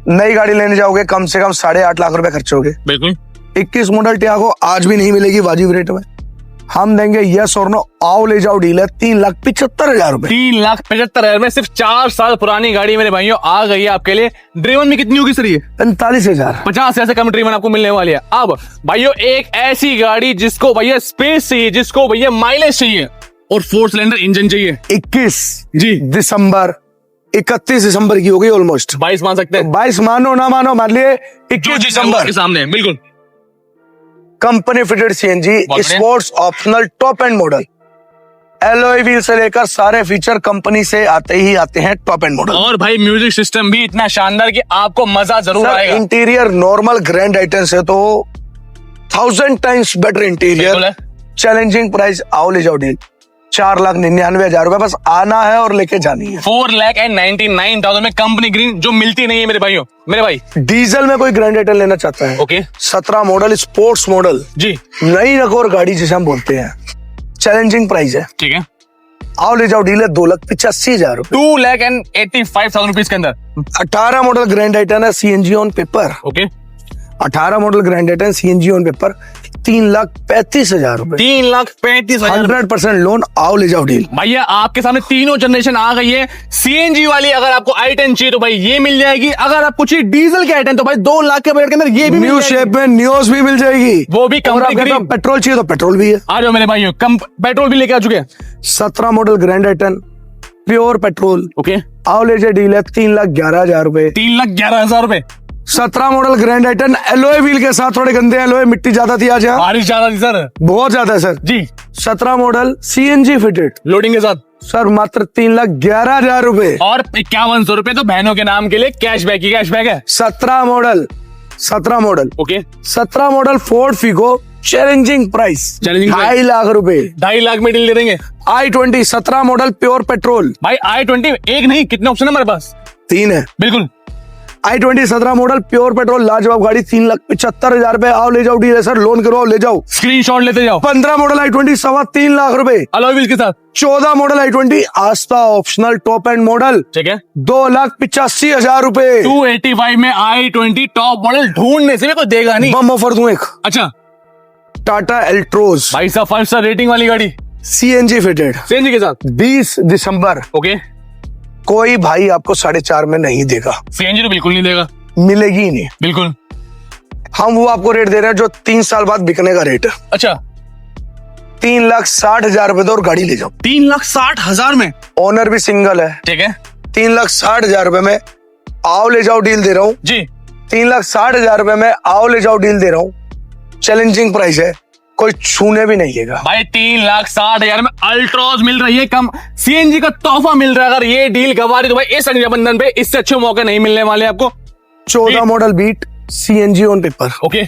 [SPEAKER 1] नई गाड़ी लेने जाओगे कम से कम 8.5 लाख रुपए खर्च होगे।
[SPEAKER 2] बिल्कुल।
[SPEAKER 1] 21 मॉडल टियागो आज भी नहीं मिलेगी वाजिब रेट में, हम देंगे यस और नो। आओ ले जाओ डील है, 3,75,000 रुपए।
[SPEAKER 2] 3,75,000 में सिर्फ 4 साल पुरानी गाड़ी मेरे भाइयों आ गई है आपके लिए। ड्रीवन में कितनी होगी सर ये?
[SPEAKER 1] 45,000।
[SPEAKER 2] 50 से कम ड्रीवन आपको मिलने वाली है। अब भाइयों एक ऐसी गाड़ी जिसको भैया स्पेस चाहिए, जिसको भैया माइलेज चाहिए और 4 सिलेंडर इंजन चाहिए।
[SPEAKER 1] 21
[SPEAKER 2] जी,
[SPEAKER 1] दिसंबर 31 दिसंबर की हो गई ऑलमोस्ट।
[SPEAKER 2] 22 मान सकते हैं,
[SPEAKER 1] 22 मानो ना मानो, मान लिए
[SPEAKER 2] जो
[SPEAKER 1] 21
[SPEAKER 2] चीज़ है वो
[SPEAKER 1] दिसंबर।
[SPEAKER 2] आपके सामने है, बिल्कुल।
[SPEAKER 1] कंपनी फिटेड सीएनजी,
[SPEAKER 2] बहुत बढ़िया।
[SPEAKER 1] Sports optional top and model, alloy wheel से लेकर सारे फीचर कंपनी से आते ही आते हैं टॉप एंड मॉडल।
[SPEAKER 2] और भाई म्यूजिक सिस्टम भी इतना शानदार कि आपको मजा जरूर आएगा।
[SPEAKER 1] इंटीरियर नॉर्मल ग्रैंड आइटम से तो 1000 टाइम्स बेटर
[SPEAKER 2] बिल्कुल
[SPEAKER 1] इंटीरियर।
[SPEAKER 2] है।
[SPEAKER 1] चैलेंजिंग प्राइस, आओ ले जाओ डील, 4,99,000 रुपए। बस आना है और लेके जानी है।
[SPEAKER 2] 4,99,000 में कंपनी ग्रीन जो मिलती नहीं है मेरे भाइयों, मेरे भाई।
[SPEAKER 1] डीजल में कोई ग्रैंड आइटम लेना चाहता है,
[SPEAKER 2] ओके
[SPEAKER 1] 17 मॉडल स्पोर्ट्स मॉडल,
[SPEAKER 2] जी,
[SPEAKER 1] नई नकोर गाड़ी जिसे हम बोलते हैं, चैलेंजिंग प्राइस है।
[SPEAKER 2] ठीक है।
[SPEAKER 1] आओ ले जाओ डील है, 2,85,000 रुपए।
[SPEAKER 2] 2,85,000 रुपीज के अंदर
[SPEAKER 1] 18 मॉडल ग्रैंड आइटम है CNG on paper.
[SPEAKER 2] Okay,
[SPEAKER 1] 18 model grand item CNG on paper, 3,35,000 रुपए,
[SPEAKER 2] 3,35,000।
[SPEAKER 1] 100% लोन। आओ ले जाओ डील।
[SPEAKER 2] भैया आपके सामने तीनों जनरेशन आ गई है। सीएनजी वाली अगर आपको i10 चाहिए तो भाई ये मिल जाएगी। अगर आपको चाहिए डीजल के i10 तो भाई 2 लाख के बजट के अंदर ये भी
[SPEAKER 1] न्यू
[SPEAKER 2] मिल जाएगी।
[SPEAKER 1] शेप में न्यूज भी मिल जाएगी,
[SPEAKER 2] वो भी
[SPEAKER 1] और
[SPEAKER 2] कंपनी
[SPEAKER 1] आपको
[SPEAKER 2] ग्रीन।
[SPEAKER 1] पेट्रोल चाहिए तो पेट्रोल भी है।
[SPEAKER 2] आ जाओ मेरे भाइयों, कम पेट्रोल भी लेके आ चुके हैं।
[SPEAKER 1] 17 model grand आइटन pure petrol,
[SPEAKER 2] okay,
[SPEAKER 1] आओ ले जाओ डील है, 3,11,000 रुपए।
[SPEAKER 2] 3,11,000 रुपए।
[SPEAKER 1] 17 मॉडल ग्रैंड आइटन एलॉय व्हील के साथ, थोड़े गंदे एलॉय, मिट्टी ज्यादा थी आज यहाँ,
[SPEAKER 2] बारिश ज्यादा थी सर
[SPEAKER 1] बहुत ज्यादा है सर
[SPEAKER 2] जी।
[SPEAKER 1] 17 मॉडल सीएनजी फिटेड
[SPEAKER 2] लोडिंग के साथ
[SPEAKER 1] सर, मात्र 3,11,000 रुपए।
[SPEAKER 2] और 5100 रुपए तो बहनों के नाम के लिए कैशबैक ही कैशबैक है।
[SPEAKER 1] 17 model
[SPEAKER 2] okay,
[SPEAKER 1] 17 model Ford Figo, challenging price,
[SPEAKER 2] Challenging price।
[SPEAKER 1] 2.5 lakh रुपए।
[SPEAKER 2] 2.5 लाख में डील दे देंगे।
[SPEAKER 1] i20 17 मॉडल प्योर पेट्रोल,
[SPEAKER 2] भाई i20 एक नहीं कितने ऑप्शन है हमारे पास?
[SPEAKER 1] 3 है।
[SPEAKER 2] बिल्कुल।
[SPEAKER 1] i20 17 मॉडल प्योर पेट्रोल लाजवाब गाड़ी, 3,75,000 रुपए। आओ ले जाओ डील है सर, लोन करो, ले जाओ।
[SPEAKER 2] स्क्रीनशॉट लेते जाओ।
[SPEAKER 1] 15 मॉडल i20 3.25 लाख रुपए।
[SPEAKER 2] अलॉय व्हील्स के साथ।
[SPEAKER 1] 14 model i20 Aastha optional top and model,
[SPEAKER 2] ठीक है।
[SPEAKER 1] 2,85,000 रुपए।
[SPEAKER 2] 285 में i20 टॉप मॉडल ढूंढने से भी कोई देगा नहीं।
[SPEAKER 1] बम ऑफर दूं एक,
[SPEAKER 2] अच्छा
[SPEAKER 1] टाटा एल्ट्रोज
[SPEAKER 2] भाई साहब 5 स्टार रेटिंग वाली गाड़ी
[SPEAKER 1] सीएनजी फिटेड,
[SPEAKER 2] सीएनजी के साथ।
[SPEAKER 1] 20 दिसंबर।
[SPEAKER 2] ओके,
[SPEAKER 1] कोई भाई आपको 4.5 में नहीं देगा।
[SPEAKER 2] सीएनजी तो बिल्कुल नहीं देगा।
[SPEAKER 1] मिलेगी ही नहीं।
[SPEAKER 2] बिल्कुल।
[SPEAKER 1] हम वो आपको रेट दे रहे हैं जो 3 साल बाद बिकने का रेट है।
[SPEAKER 2] अच्छा,
[SPEAKER 1] 3,60,000 रुपए दो और गाड़ी ले जाओ।
[SPEAKER 2] 3,60,000 में?
[SPEAKER 1] ओनर भी सिंगल है।
[SPEAKER 2] ठीक है
[SPEAKER 1] 3,60,000 रुपए में आओ ले जाओ डील दे रहा हूँ।
[SPEAKER 2] जी।
[SPEAKER 1] 3,60,000 रुपए में आओ ले जाओ डील दे रहा हूँ। चैलेंजिंग प्राइस है, कोई छूने भी नहीं देगा
[SPEAKER 2] भाई। 3,60,000 में अल्ट्रॉज मिल रही है, कम सीएनजी का तोहफा मिल रहा है। अगर ये डील गवा रही तो भाई इस रक्षाबंधन पे इससे अच्छे मौके नहीं मिलने वाले आपको।
[SPEAKER 1] 14 model beat CNG on paper.
[SPEAKER 2] Okay,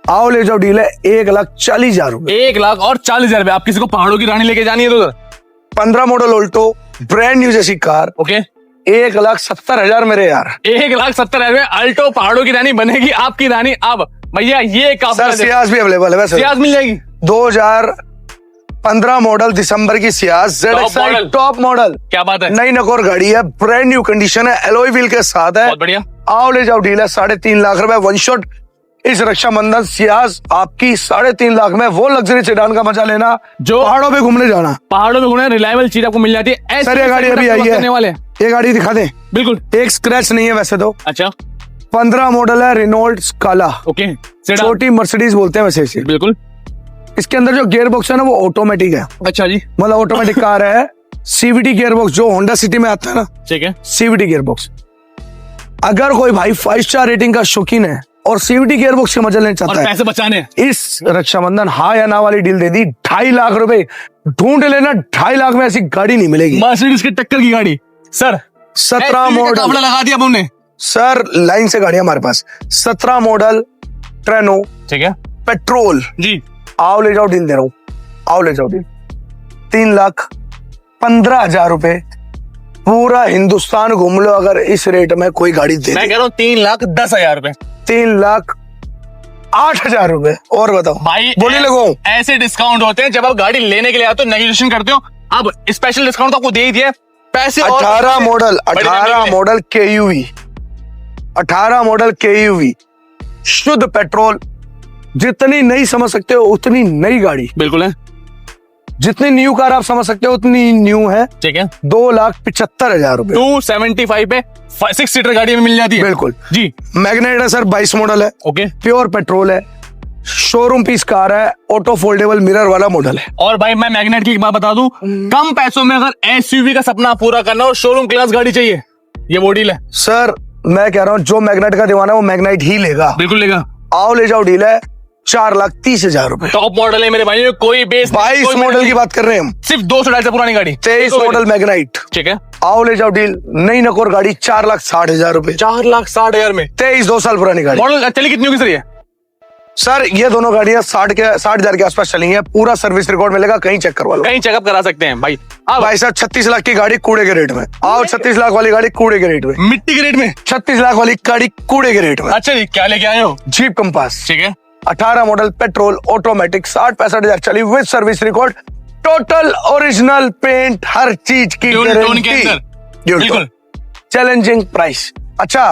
[SPEAKER 1] आओ ले जाओ डील है 1,40,000 रुपए।
[SPEAKER 2] 1,40,000 आप किसी को पहाड़ों की रानी लेके जानी है तो
[SPEAKER 1] 15 मॉडल ऑल्टो ब्रांड न्यू जैसी कार।
[SPEAKER 2] ओके,
[SPEAKER 1] 1,70,000 मेरे यार।
[SPEAKER 2] 1,70,000 में अल्टो पहाड़ों की रानी बनेगी आपकी रानी। अब भैया ये
[SPEAKER 1] सर सियाज भी अवेलेबल है वैसे।
[SPEAKER 2] सियाज मिल जाएगी।
[SPEAKER 1] 2015 मॉडल दिसंबर की सियाज ZXi टॉप मॉडल।
[SPEAKER 2] क्या बात है,
[SPEAKER 1] नई नकोर गाड़ी है, ब्रांड न्यू कंडीशन है, एलॉय व्हील के साथ है।
[SPEAKER 2] बहुत बढ़िया।
[SPEAKER 1] आओ ले जाओ डील है 3.5 लाख रुपए वन शॉट। इस रक्षाबंधन सियाज आपकी 3.5 लाख में वो लग्जरी सेडान का मजा लेना
[SPEAKER 2] जो
[SPEAKER 1] पहाड़ों पे घूमने जाना।
[SPEAKER 2] पहाड़ों में घूमने रिलायबल चीज आपको मिल जाती है।
[SPEAKER 1] सर ये गाड़ी अभी आई है,
[SPEAKER 2] वाले
[SPEAKER 1] ये गाड़ी दिखा दें।
[SPEAKER 2] बिल्कुल,
[SPEAKER 1] एक स्क्रैच नहीं है वैसे तो।
[SPEAKER 2] अच्छा,
[SPEAKER 1] 15 मॉडल है, रेनॉल्ट स्काला।
[SPEAKER 2] ओके,
[SPEAKER 1] छोटी मर्सिडीज बोलते हैं वैसे इसे।
[SPEAKER 2] बिल्कुल।
[SPEAKER 1] इसके अंदर जो गियर बॉक्स है ना वो ऑटोमेटिक है।
[SPEAKER 2] अच्छा जी,
[SPEAKER 1] मतलब ऑटोमेटिक कार है। सीवीटी गियर बॉक्स जो होंडा सिटी में आता है ना,
[SPEAKER 2] ठीक है।
[SPEAKER 1] CVT gear box. अगर कोई भाई 5 स्टार रेटिंग का शौकीन है और सीवीटी गियर बॉक्स के मजा लेना
[SPEAKER 2] और
[SPEAKER 1] चाहता है,
[SPEAKER 2] पैसे बचाने हैं,
[SPEAKER 1] इस रक्षाबंधन हाँ या ना वाली डील दे दी। 2.5 लाख रुपए ढूंढ लेना। 2.5 लाख में ऐसी गाड़ी नहीं मिलेगी।
[SPEAKER 2] मर्सिडीज की टक्कर की गाड़ी सर।
[SPEAKER 1] 17 मॉडल
[SPEAKER 2] कपड़ा लगा दिया हमने
[SPEAKER 1] सर, लाइन से गाड़ी हमारे पास। 17 मॉडल ट्रेनो,
[SPEAKER 2] ठीक है
[SPEAKER 1] पेट्रोल।
[SPEAKER 2] जी।
[SPEAKER 1] आओ ले जाओ डील दे रहा हूँ। आओ ले जाओ डील 3,15,000 रुपए। पूरा हिंदुस्तान घूम लो अगर इस रेट में कोई गाड़ी दे।
[SPEAKER 2] मैं कह रहा हूँ 3,10,000 रुपए।
[SPEAKER 1] 3,08,000 रुपए। और बताओ
[SPEAKER 2] भाई
[SPEAKER 1] बोली लगो।
[SPEAKER 2] ऐसे डिस्काउंट होते हैं जब आप गाड़ी लेने के लिए आते हो, नेगोशिएशन करते हो। अब स्पेशल डिस्काउंट तो आपको दे ही दिया पैसे।
[SPEAKER 1] 18 मॉडल KUV, 18 मॉडल KUV शुद्ध पेट्रोल। जितनी नई समझ सकते हो उतनी नई गाड़ी।
[SPEAKER 2] बिल्कुल है,
[SPEAKER 1] जितनी न्यू कार आप समझ सकते हो उतनी न्यू है।
[SPEAKER 2] ठीक है।
[SPEAKER 1] 2,75,000 रुपए।
[SPEAKER 2] 275 पे 6 सीटर गाड़ी में मिल जाती है।
[SPEAKER 1] बिल्कुल
[SPEAKER 2] जी।
[SPEAKER 1] मैग्नेट है सर, 22 मॉडल है।
[SPEAKER 2] ओके,
[SPEAKER 1] प्योर पेट्रोल है, शोरूम पीस कार है, ऑटो फोल्डेबल मिरर वाला मॉडल है।
[SPEAKER 2] और भाई मैं मैग्नेट की एक बात बता दूं, कम पैसों में अगर एसयूवी का सपना पूरा करना हो, शोरूम क्लास गाड़ी चाहिए, ये वो डील है
[SPEAKER 1] सर। मैं कह रहा हूँ जो मैग्नेट का दीवाना है वो मैग्नेट ही लेगा।
[SPEAKER 2] बिल्कुल लेगा।
[SPEAKER 1] आओ ले जाओ डील है 4,30,000 रुपए।
[SPEAKER 2] टॉप मॉडल है मेरे भाई, कोई बेस
[SPEAKER 1] 22 मॉडल की बात कर रहे हैं हम।
[SPEAKER 2] सिर्फ 200 पुरानी गाड़ी।
[SPEAKER 1] 23 मॉडल मैग्नाइट।
[SPEAKER 2] ठीक है।
[SPEAKER 1] आओ ले जाओ डील नई नकोर गाड़ी 4,60,000 रुपए।
[SPEAKER 2] 4,60,000 में
[SPEAKER 1] 23 2 साल पुरानी गाड़ी।
[SPEAKER 2] मॉडल चली कितनी होगी सर ये?
[SPEAKER 1] सर ये दोनों गाड़ियां 60,000 के आसपास चली हैं। पूरा सर्विस रिकॉर्ड मिलेगा, कहीं चेक करवा लो।
[SPEAKER 2] कहीं चेकअप करा सकते हैं भाई। अब
[SPEAKER 1] भाई साहब 36 लाख की गाड़ी कूड़े के रेट में। आओ 36 लाख वाली गाड़ी कूड़े के रेट में।
[SPEAKER 2] मिट्टी के रेट में
[SPEAKER 1] 36 लाख वाली गाड़ी कूड़े के रेट में।
[SPEAKER 2] अच्छा जी, क्या लेके आए हो?
[SPEAKER 1] जीप कंपास,
[SPEAKER 2] ठीक है।
[SPEAKER 1] 18 मॉडल पेट्रोल ऑटोमेटिक, 60-65,000 चली, with service record, total original paint, हर चीज की गारंटी।
[SPEAKER 2] बिल्कुल
[SPEAKER 1] चैलेंजिंग प्राइस। अच्छा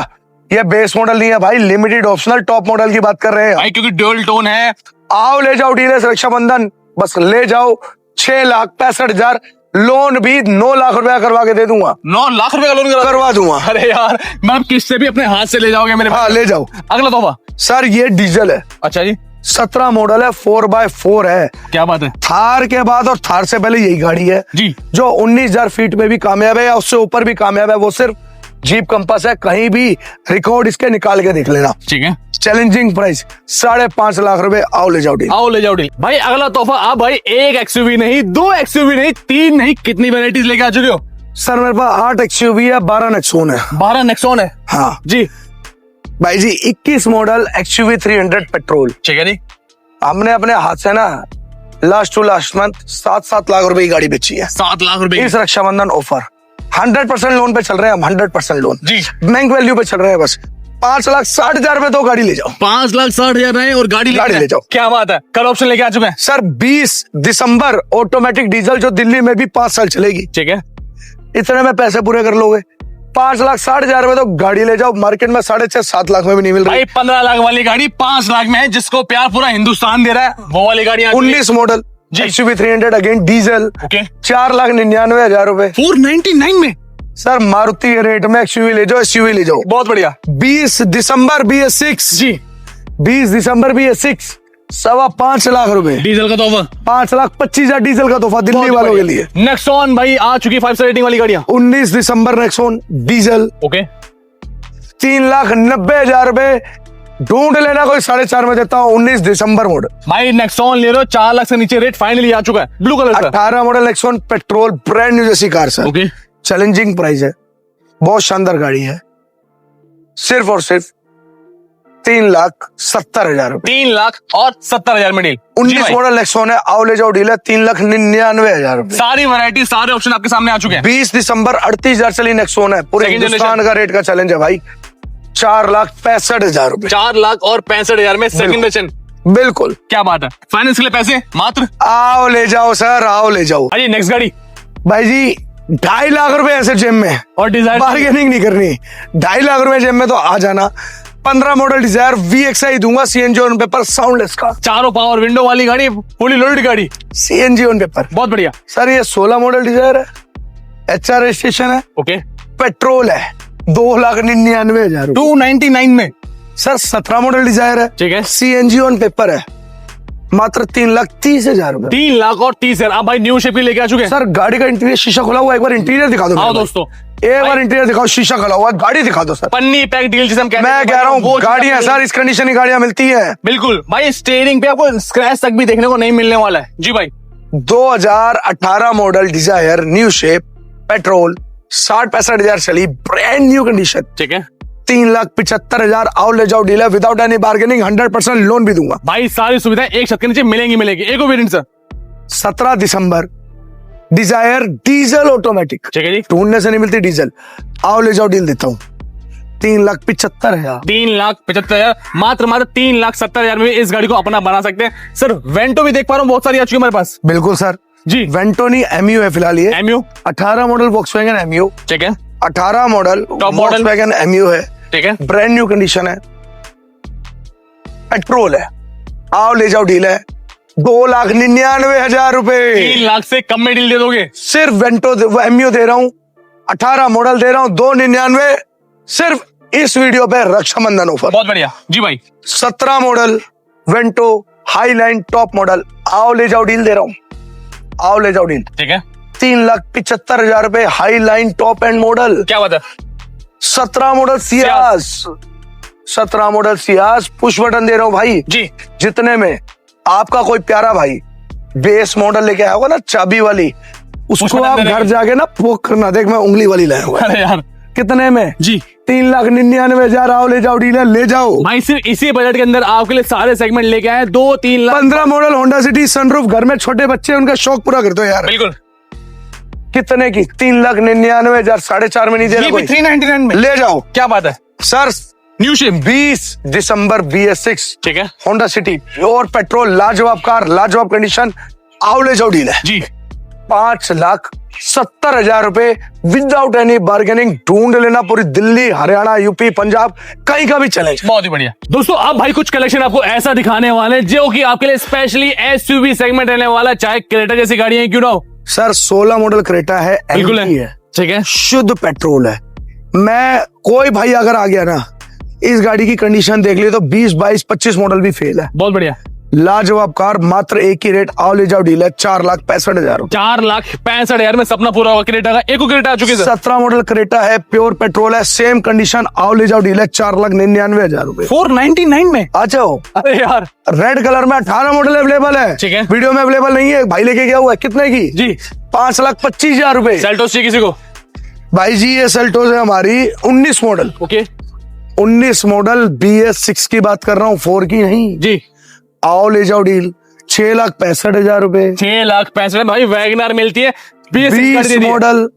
[SPEAKER 1] ये बेस मॉडल नहीं है भाई, लिमिटेड ऑप्शनल टॉप मॉडल की बात कर रहे हैं
[SPEAKER 2] भाई, क्योंकि ड्यूल टोन है।
[SPEAKER 1] आओ ले जाओ डीलर रक्षाबंधन, बस ले जाओ। 6,65,000 लोन भी 9 लाख रुपया करवा के दे दूंगा।
[SPEAKER 2] 9 लाख रुपए का लोन
[SPEAKER 1] करवा दूंगा।
[SPEAKER 2] अरे यार, मैं अब किस्त से भी अपने हाथ से ले जाओगे मेरे?
[SPEAKER 1] हाँ ले जाओ।
[SPEAKER 2] अगला तोहफा
[SPEAKER 1] सर ये डीजल है।
[SPEAKER 2] अच्छा जी।
[SPEAKER 1] 17 मॉडल है, 4x4 है।
[SPEAKER 2] क्या बात है।
[SPEAKER 1] थार के बाद और थार से पहले यही गाड़ी है
[SPEAKER 2] जी,
[SPEAKER 1] जो 19,000 फीट में भी कामयाब है या उससे ऊपर भी कामयाब है। वो सिर्फ जीप कंपास है, कहीं भी रिकॉर्ड इसके निकाल के देख लेना।
[SPEAKER 2] ठीक है।
[SPEAKER 1] चैलेंजिंग प्राइस 5.5 लाख रुपए। आओ ले जाओ डील।
[SPEAKER 2] आओ ले जाओ डील। भाई अगला तोहफा आप भाई एक एक्सयूवी नहीं, 2 एक्सयूवी नहीं, 3 नहीं, कितनी वैरायटीज लेके आ चुके हो?
[SPEAKER 1] सर मेरे पास 8 एक्सयूवी है, 12 नेक्सॉन है।
[SPEAKER 2] 12 नेक्सॉन है।
[SPEAKER 1] हाँ
[SPEAKER 2] जी
[SPEAKER 1] भाई जी। 21 मॉडल XUV 300 पेट्रोल।
[SPEAKER 2] ठीक है जी।
[SPEAKER 1] हमने अपने हाथ से ना last to last month 7 lakh रुपए की गाड़ी बेची है।
[SPEAKER 2] 7 लाख रुपए
[SPEAKER 1] इस रक्षाबंधन ऑफर 100% लोन पे चल रहे हैं हम। 100% लोन
[SPEAKER 2] जी,
[SPEAKER 1] बैंक वैल्यू पे चल रहे हैं। बस 5,60,000 रुपए तो गाड़ी ले जाओ।
[SPEAKER 2] 5,60,000 रहे और गाड़ी
[SPEAKER 1] ले जाओ।
[SPEAKER 2] क्या बात है। कल ऑप्शन लेके आ चुके हैं
[SPEAKER 1] सर 20 दिसंबर ऑटोमेटिक डीजल जो दिल्ली में भी 5 साल चलेगी।
[SPEAKER 2] ठीक है।
[SPEAKER 1] इतने में पैसे पूरे कर लोगे। 5,60,000 रुपए तो गाड़ी ले जाओ। मार्केट में 6.5-7 लाख में भी नहीं मिल रही।
[SPEAKER 2] भाई 15 लाख वाली गाड़ी 5 लाख में है, जिसको प्यार पूरा हिंदुस्तान दे रहा है, वो वाली गाड़ी
[SPEAKER 1] 19 model XUV 300 again diesel.
[SPEAKER 2] Okay.
[SPEAKER 1] 4,99,000 रुपए।
[SPEAKER 2] 499 में
[SPEAKER 1] सर मारुति के रेट में एक्सयूवी ले जाओ, एसयूवी ले जाओ।
[SPEAKER 2] बहुत बढ़िया
[SPEAKER 1] 20 दिसंबर BS6
[SPEAKER 2] जी।
[SPEAKER 1] 20 दिसंबर BS6 5.25 लाख रुपए,
[SPEAKER 2] डीजल का तोहफा
[SPEAKER 1] 5,25,000 डीजल का तोहफा दिल्ली वालों के लिए।
[SPEAKER 2] नेक्सॉन भाई आ चुकी 5 स्टार रेटिंग वाली गाड़ियां।
[SPEAKER 1] 19 दिसंबर नेक्सॉन डीजल
[SPEAKER 2] ओके
[SPEAKER 1] 3,90,000 रुपए, ढूंढ लेना कोई 4.5 में देता हूँ। 19 दिसंबर मॉडल,
[SPEAKER 2] भाई नेक्सॉन ले लो, 4 लाख से नीचे रेट फाइनली आ चुका है, ब्लू कलर का।
[SPEAKER 1] 18 model Nexon petrol, brand new जैसी car sir.
[SPEAKER 2] Okay
[SPEAKER 1] challenging price है, बहुत शानदार गाड़ी है, सिर्फ और सिर्फ 3,70,000 रुपए।
[SPEAKER 2] 3,70,000 में डील।
[SPEAKER 1] 19 मॉडल नेक्सॉन है, आओ ले जाओ डील है 3,99,000 रुपए।
[SPEAKER 2] सारी वैरायटी, सारे ऑप्शन आपके सामने आ चुके हैं।
[SPEAKER 1] 20 दिसंबर 38,000 चली नेक्सॉन है, पूरे
[SPEAKER 2] Second
[SPEAKER 1] हिंदुस्तान का रेट का चैलेंज है भाई। 4,65,000 रुपए।
[SPEAKER 2] 4,65,000 में सेकंड वर्जन।
[SPEAKER 1] बिल्कुल,
[SPEAKER 2] क्या बात है, फाइनेंस के लिए पैसे मात्र।
[SPEAKER 1] आओ ले जाओ सर, आओ ले जाओ।
[SPEAKER 2] अरे नेक्स्ट गाड़ी
[SPEAKER 1] भाई जी 2.5 लाख रुपए ऐसे जेब में,
[SPEAKER 2] और डिजायर
[SPEAKER 1] बार्गेनिंग नहीं करनी। 2.5 लाख रुपए जेब में तो आ जाना। 15 मॉडल डिजायर VXI दूंगा, CNG ऑन पेपर, साउंडलेस का,
[SPEAKER 2] चारों पावर विंडो वाली गाड़ी, फुली लोडेड गाड़ी,
[SPEAKER 1] CNG ऑन पेपर।
[SPEAKER 2] बहुत बढ़िया।
[SPEAKER 1] सर ये 16 मॉडल डिजायर है, HR रजिस्ट्रेशन है,
[SPEAKER 2] ओके
[SPEAKER 1] पेट्रोल है, 2,99,000 रुपए।
[SPEAKER 2] 299 में।
[SPEAKER 1] सर 17 मॉडल डिजायर है,
[SPEAKER 2] ठीक है,
[SPEAKER 1] CNG ऑन पेपर है, मात्र 3,30,000 रुपए।
[SPEAKER 2] 3,30,000। आप भाई न्यू शेप ही लेके आ चुके हैं।
[SPEAKER 1] सर गाड़ी का इंटीरियर शीशा खुला हुआ, एक बार इंटीरियर दिखा दो।
[SPEAKER 2] आओ
[SPEAKER 1] मेरे
[SPEAKER 2] दोस्तों,
[SPEAKER 1] भाई। एक बार इंटीरियर दिखाओ, शीशा खुला हुआ, गाड़ी दिखा दो सर।
[SPEAKER 2] पन्नी पैक डील जिसे हम कहते हैं।
[SPEAKER 1] मैं कह रहा हूँ
[SPEAKER 2] वो चीज़
[SPEAKER 1] गाड़ियां
[SPEAKER 2] आपको-
[SPEAKER 1] सर इस कंडीशन की गाड़ियां मिलती हैं।
[SPEAKER 2] बिल्कुल भाई, स्टीयरिंग पे आपको स्क्रैच तक भी देखने को नहीं मिलने वाला है। जी भाई
[SPEAKER 1] 2018 model Dzire new shape petrol, 60-65,000 चली, ब्रांड न्यू कंडीशन,
[SPEAKER 2] ठीक है
[SPEAKER 1] 3,75,000। आओ ले जाओ dealer, without any bargaining, 100% loan भी दूंगा।
[SPEAKER 2] भाई, सारी सुविधाएं एक छत के नीचे मिलेंगी। एक वेरिएंट सर।
[SPEAKER 1] 17 दिसंबर डिजायर डीजल ऑटोमेटिक,
[SPEAKER 2] ठीक है जी,
[SPEAKER 1] ढूंढने से नहीं मिलती डीजल। आओ ले जाओ डील देता हूँ, 3,75,000।
[SPEAKER 2] 3,75,000 मात्र 3,70,000 में इस गाड़ी को अपना बना सकते हैं। सर वेंटो भी देख पा रहा हूँ, बहुत सारी आ चुकी है हमारे पास।
[SPEAKER 1] बिल्कुल सर,
[SPEAKER 2] जी
[SPEAKER 1] वेंटोनी MU है फिलहाल ये।
[SPEAKER 2] एमयू,
[SPEAKER 1] 18 मॉडल वॉक्सवैगन MU,
[SPEAKER 2] ठीक है
[SPEAKER 1] 18 model
[SPEAKER 2] Top model।
[SPEAKER 1] Volkswagen MU है,
[SPEAKER 2] ठीक है।
[SPEAKER 1] ब्रांड न्यू कंडीशन है, पेट्रोल है। आओ ले जाओ डील है 2,99,000 रुपए।
[SPEAKER 2] 3 लाख से कम में डील दे दोगे।
[SPEAKER 1] सिर्फ वेंटो MU दे रहा हूँ, 18 मॉडल दे रहा हूँ 2,99,000, सिर्फ इस वीडियो पे रक्षाबंधन ऑफर।
[SPEAKER 2] बहुत बढ़िया जी भाई।
[SPEAKER 1] 17 model Vento highline top model, आओ ले जाओ डील दे रहा हूँ, आओ ले जाओ डील,
[SPEAKER 2] ठीक है
[SPEAKER 1] 3,75,000 रुपए, हाईलाइन टॉप एंड मॉडल।
[SPEAKER 2] क्या बात है।
[SPEAKER 1] 17 model Ciaz, 17 model Ciaz push button दे रहा हूँ भाई,
[SPEAKER 2] जी
[SPEAKER 1] जितने में आपका कोई प्यारा भाई बेस मॉडल लेके आया होगा ना, चाबी वाली, उसको
[SPEAKER 2] बटन
[SPEAKER 1] आप
[SPEAKER 2] देने
[SPEAKER 1] घर
[SPEAKER 2] के।
[SPEAKER 1] जाके ना पोक करना, देख मैं उंगली वाली लाया हुआ।
[SPEAKER 2] अरे यार
[SPEAKER 1] कितने में?
[SPEAKER 2] जी
[SPEAKER 1] 3,99,000। आओ ले जाओ डीलर, ले जाओ।
[SPEAKER 2] भाई, सिर्फ इसी बजट के अंदर आपके लिए सारे सेगमेंट लेके आए। 2-3 lakh.
[SPEAKER 1] 15 model Honda city sunroof, घर में छोटे बच्चे उनका शौक पूरा कर दो यार।
[SPEAKER 2] बिल्कुल।
[SPEAKER 1] कितने की? 3,99,000, 4.5 में नहीं दे रहा
[SPEAKER 2] ये
[SPEAKER 1] कोई।
[SPEAKER 2] भी 399 में।
[SPEAKER 1] ले जाओ
[SPEAKER 2] क्या बात है।
[SPEAKER 1] सर।
[SPEAKER 2] न्यू शेप,
[SPEAKER 1] 20 दिसंबर BS6
[SPEAKER 2] ठीक है
[SPEAKER 1] होंडा सिटी प्योर पेट्रोल, लाजवाब कार, लाजवाब कंडीशन। आओ ले जाओ डील है
[SPEAKER 2] जी।
[SPEAKER 1] 5,70,000 रुपए, विदाउट एनी बार्गेनिंग। ढूंढ लेना, पूरी दिल्ली, हरियाणा, यूपी, पंजाब, कहीं का भी चले।
[SPEAKER 2] बहुत ही बढ़िया दोस्तों। अब भाई कुछ कलेक्शन आपको ऐसा दिखाने वाले हैं जो कि आपके लिए स्पेशली SUV सेगमेंट रहने वाला है, चाहे क्रेटा जैसी गाड़ियां क्यों ना हो।
[SPEAKER 1] सर 16 मॉडल क्रेटा है,
[SPEAKER 2] बिल्कुल
[SPEAKER 1] LP
[SPEAKER 2] है, ठीक है
[SPEAKER 1] शुद्ध पेट्रोल है। मैं कोई भाई अगर आ गया ना, इस गाड़ी की कंडीशन देख लिए तो 20, 22, 25 मॉडल भी फेल है।
[SPEAKER 2] बहुत बढ़िया।
[SPEAKER 1] लाजवाब कार, मात्र एक ही रेट, आओ ले जाओ डील है 4,65,000।
[SPEAKER 2] 4,65,000 में सपना पूरा होगा क्रेटा का। एक क्रेटा आ चुकी है सर।
[SPEAKER 1] 17 मॉडल क्रेटा है, प्योर पेट्रोल है, सेम कंडीशन। आओ ले जाओ डील है 4,99,000 रुपए।
[SPEAKER 2] 499 में।
[SPEAKER 1] आ जाओ।
[SPEAKER 2] अरे यार,
[SPEAKER 1] रेड कलर में 18 मॉडल अवेलेबल है,
[SPEAKER 2] ठीक है।
[SPEAKER 1] वीडियो में अवेलेबल नहीं है, भाई लेके गया हुआ है। कितने की?
[SPEAKER 2] जी
[SPEAKER 1] 5,25,000 रुपए।
[SPEAKER 2] सेल्टोस चाहिए किसी को?
[SPEAKER 1] भाई जी ये सेल्टोस है हमारी 19 मॉडल,
[SPEAKER 2] ओके
[SPEAKER 1] 19 मॉडल BS6 की बात कर रहा हूँ, 4 की नहीं।
[SPEAKER 2] जी।
[SPEAKER 1] आओ ले जाओ डील 6,65,000 रुपए।
[SPEAKER 2] 6,65,000 भाई वैगनर मिलती है।
[SPEAKER 1] 20 मॉडल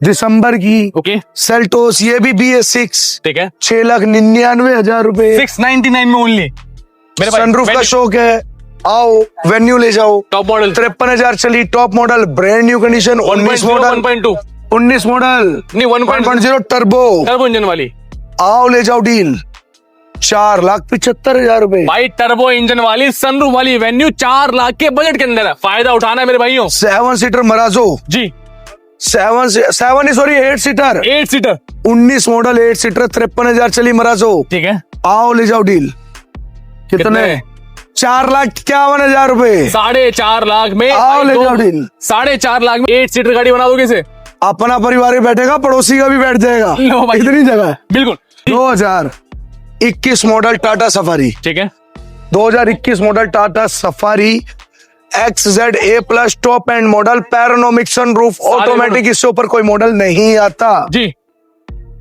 [SPEAKER 1] दिसंबर की
[SPEAKER 2] ओके,
[SPEAKER 1] सेल्टोस, ये भी BS6,
[SPEAKER 2] ठीक है
[SPEAKER 1] 6,99,000 रुपए।
[SPEAKER 2] 699 में ओनली। मेरे भाई
[SPEAKER 1] सनरूफ का शौक है, आओ वेन्यू ले जाओ।
[SPEAKER 2] टॉप मॉडल
[SPEAKER 1] 53,000 चली, top model, brand new condition. 19 model,
[SPEAKER 2] 1.2
[SPEAKER 1] 19 model
[SPEAKER 2] नहीं
[SPEAKER 1] 1.0 टर्बो।
[SPEAKER 2] टर्बो इंजन वाली।
[SPEAKER 1] आओ ले जाओ डील 4,75,000 रुपए।
[SPEAKER 2] भाई टर्बो इंजन वाली सनरूफ वाली वेन्यू 4 लाख के बजट के अंदर है। फायदा उठाना है मेरे भाइयों।
[SPEAKER 1] 7 सीटर मराजो,
[SPEAKER 2] जी
[SPEAKER 1] seven sorry 8 seater
[SPEAKER 2] 8 seater
[SPEAKER 1] 19 model 8 seater 53,000 चली मराजो।
[SPEAKER 2] ठीक है,
[SPEAKER 1] आओ ले जाओ डील। कितने? 4,51,000 रुपए।
[SPEAKER 2] 4.5 लाख में
[SPEAKER 1] आओ ले जाओ डील।
[SPEAKER 2] 4.5 लाख में 8 सीटर गाड़ी बना दोगे इसे?
[SPEAKER 1] अपना परिवार भी बैठेगा, पड़ोसी का भी बैठ जाएगा।
[SPEAKER 2] लो भाई।
[SPEAKER 1] इतनी जगह है।
[SPEAKER 2] बिल्कुल।
[SPEAKER 1] 2021 मॉडल टाटा सफारी।
[SPEAKER 2] ठीक है,
[SPEAKER 1] 2021 model Tata safari XZA+ top and model, panoramic sunroof, automatic. इससे ऊपर कोई मॉडल नहीं आता
[SPEAKER 2] जी,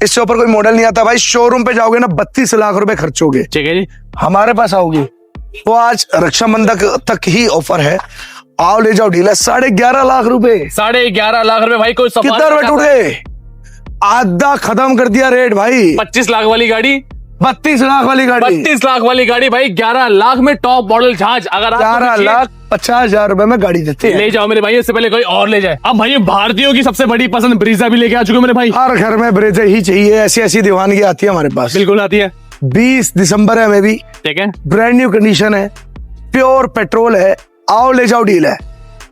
[SPEAKER 1] इससे ऊपर कोई मॉडल नहीं आता भाई। शोरूम पे जाओगे ना 32 लाख रुपए खर्चोगे।
[SPEAKER 2] ठीक है जी।
[SPEAKER 1] हमारे पास आओगे तो आज रक्षाबंधन तक ही ऑफर है। आओ ले जाओ डीलर। 11.5 लाख रुपए।
[SPEAKER 2] 11.5 लाख रुपए भाई। कोई
[SPEAKER 1] कितना रुपए टूट गए? आधा खत्म कर दिया रेट भाई।
[SPEAKER 2] 25 लाख वाली गाड़ी,
[SPEAKER 1] 32 लाख वाली गाड़ी,
[SPEAKER 2] 32 लाख वाली गाड़ी भाई 11 लाख में टॉप मॉडल जहाज। अगर आप
[SPEAKER 1] 11,50,000 रुपए में गाड़ी देते हैं।
[SPEAKER 2] ले जाओ मेरे भाई, इससे पहले कोई और ले जाए। अब भाई भारतीयों की सबसे बड़ी पसंद ब्रीजा भी लेके आ चुके मेरे भाई।
[SPEAKER 1] हर घर में ब्रेजा ही चाहिए। ऐसी ऐसी दीवानगी आती है हमारे पास।
[SPEAKER 2] बिल्कुल आती है।
[SPEAKER 1] 20 दिसंबर है में भी।
[SPEAKER 2] ठीक है,
[SPEAKER 1] ब्रांड न्यू कंडीशन है, प्योर पेट्रोल है। आओ ले जाओ डील है।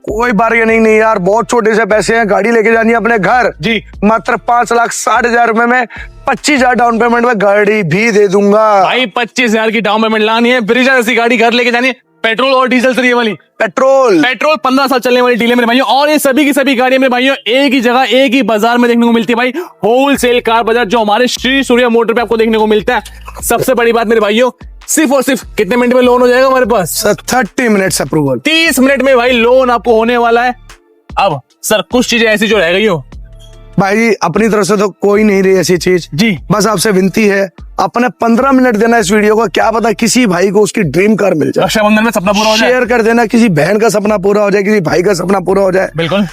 [SPEAKER 1] कोई बार्गेनिंग नहीं यार, बहुत छोटे से पैसे हैं। गाड़ी लेके जानी है अपने घर
[SPEAKER 2] जी।
[SPEAKER 1] मात्र 5,60,000 रुपए में 25,000 डाउन पेमेंट में गाड़ी भी दे दूंगा
[SPEAKER 2] भाई। 25,000 की डाउन पेमेंट लानी है, ब्रीजा जैसी गाड़ी घर लेके जानी है। पेट्रोल और डीजल से ये वाली
[SPEAKER 1] पेट्रोल
[SPEAKER 2] 15 साल चलने वाली डील है मेरे भाइयों। और ये सभी की सभी गाड़ियां मेरे भाइयों एक ही जगह एक ही बाजार में देखने को मिलती है भाई। होलसेल कार बाजार जो हमारे श्री सूर्या मोटर पे आपको देखने को मिलता है। सबसे बड़ी बात मेरे भाइयों, सिर्फ और सिर्फ कितने मिनट में लोन हो जाएगा हमारे पास?
[SPEAKER 1] 30 मिनट्स अप्रूवल।
[SPEAKER 2] 30 मिनट में भाई लोन आपको होने वाला है। अब सर कुछ चीजें ऐसी जो रह गई हो
[SPEAKER 1] भाई जी, अपनी तरफ से तो कोई नहीं रही ऐसी चीज
[SPEAKER 2] जी।
[SPEAKER 1] बस आपसे विनती है, अपने 15 मिनट देना इस वीडियो को। क्या पता किसी भाई को उसकी ड्रीम कार मिल जाए।
[SPEAKER 2] रक्षाबंधन में सपना पूरा हो जाए।
[SPEAKER 1] शेयर कर देना, किसी बहन का सपना पूरा हो जाए, किसी भाई का सपना पूरा हो जाए।
[SPEAKER 2] बिल्कुल।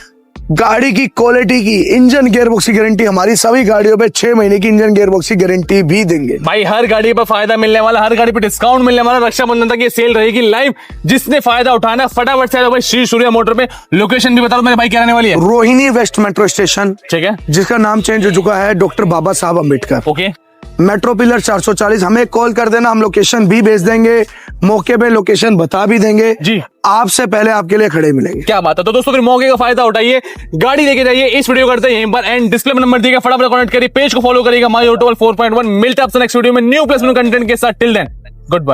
[SPEAKER 1] गाड़ी की क्वालिटी की, इंजन गियरबॉक्स की गारंटी हमारी सभी गाड़ियों पे 6 महीने की इंजन गियरबॉक्स की गारंटी भी देंगे
[SPEAKER 2] भाई। हर गाड़ी पर फायदा मिलने वाला, हर गाड़ी पर डिस्काउंट मिलने वाला। रक्षाबंधन तक ये सेल रहेगी लाइव। जिसने फायदा उठाना है फटाफट से आ जाओ भाई श्री सूर्या मोटर पे। लोकेशन भी बता दो मेरे भाई, क्या रहने वाली है?
[SPEAKER 1] Rohini waste metro station.
[SPEAKER 2] ठीक है,
[SPEAKER 1] जिसका नाम चेंज हो चुका है डॉक्टर बाबा Saheb Ambedkar.
[SPEAKER 2] Okay.
[SPEAKER 1] Metro pillar 440। हमें कॉल कर देना, हम लोकेशन भी भेज देंगे, मौके पे लोकेशन बता भी देंगे
[SPEAKER 2] जी।
[SPEAKER 1] आपसे पहले आपके लिए खड़े मिलेंगे।
[SPEAKER 2] क्या बात है। तो दोस्तों फिर मौके का फायदा उठाइए, गाड़ी लेके जाइए। इस वीडियो करते हैं यहीं पर एंड डिस्प्ले में नंबर दिएगा, फटाफट कनेक्ट करिए, पेज को फॉलो करिएगा माई ऑटो 4.1। मिलते हैं आपसे नेक्स्ट वीडियो में न्यू प्लस न्यू कंटेंट के साथ। Till then good bye.